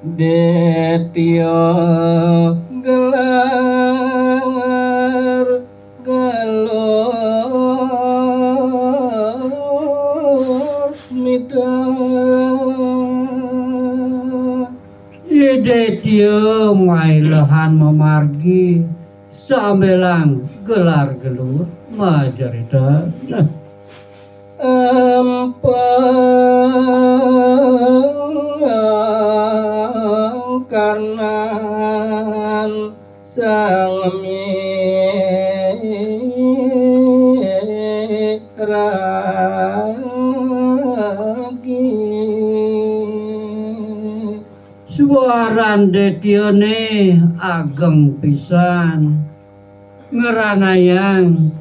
Detya gelar galor midah Detya mailahan memargi sambelang gelar gelur majarita empang kanan sang miragi suaran detyane ageng pisan ngeranayang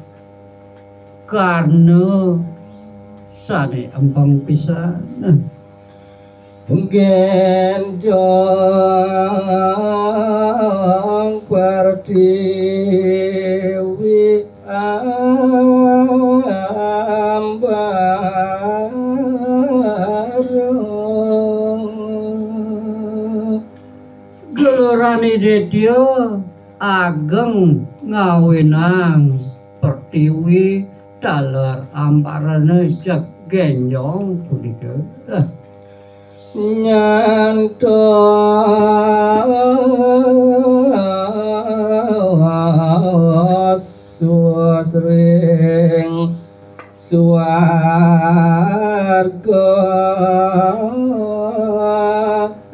karena sane empang pisan genjong pertiwi ambarong gelorane detya ageng ngawinang pertiwi dalar amparane cek genjong punika nyantos suasring suwarga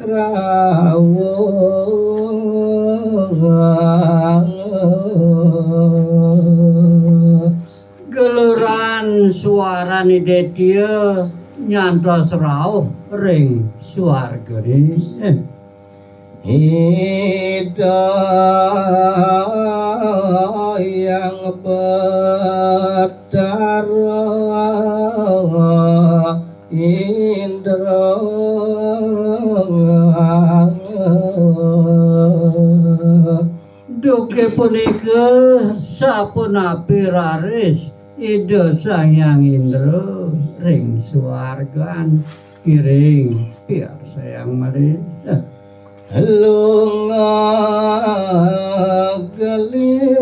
rawuh geluran suarane detya nyantos rauh ring swargane hidayang betara indra duke punika sapunapi raris ida Sang Indra ring swargan kiring biar sayang malih lunga gelis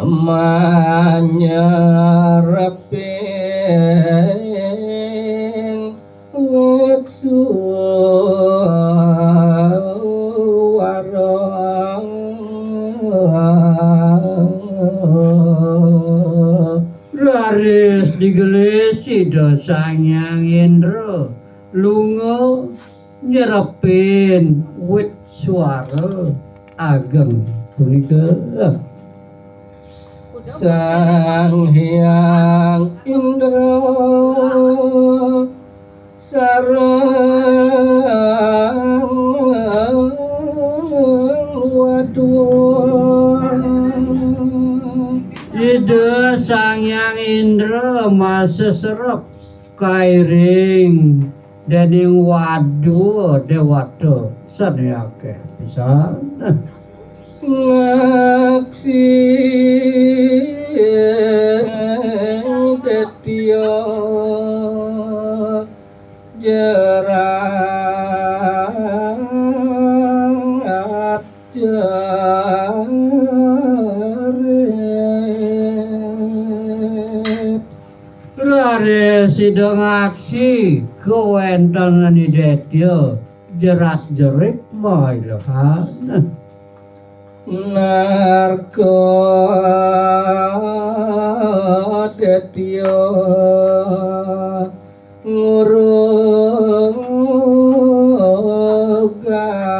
manyareping wit raris digelis ida Sang Indra lunga nyerepin wit swara ageng punika Sang Hyang Indra sareng wadon ida Sang Indra maseserep kairing dening wadu dewata sadayake pisan ngaksi detya jerat jerit raris ida ngaksi kewontenane detya jerat jerit mailahan narga detya ngurung gaduh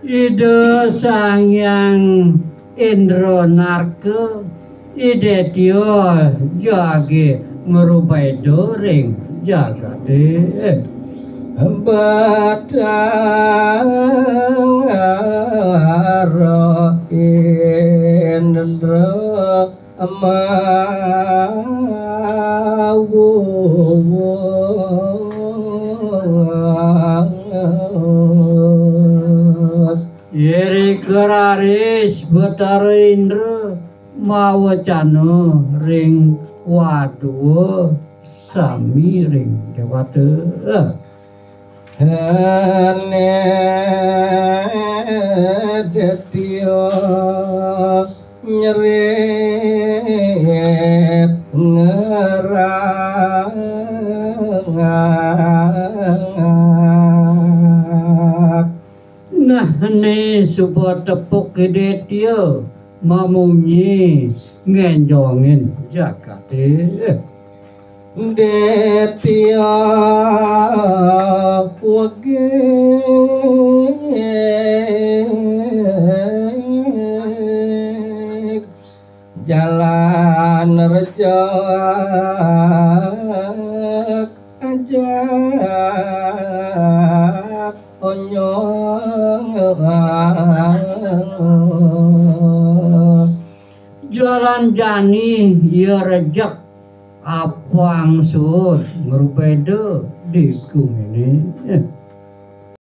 ida Sang Indra narka idetya jage ngrupaido ring jagate batara indra amawus Yeri keraris Batara Indra mawacana ring waduwa sami ring Dewata. Hane Detya nyeret ngerang nah ne supa tepuk Detya mamunyi ngenjongin jakate. Detya wage jalan rejak ajak onyong Jalan jani ya rejak apa angsur ngerupeda di kumene.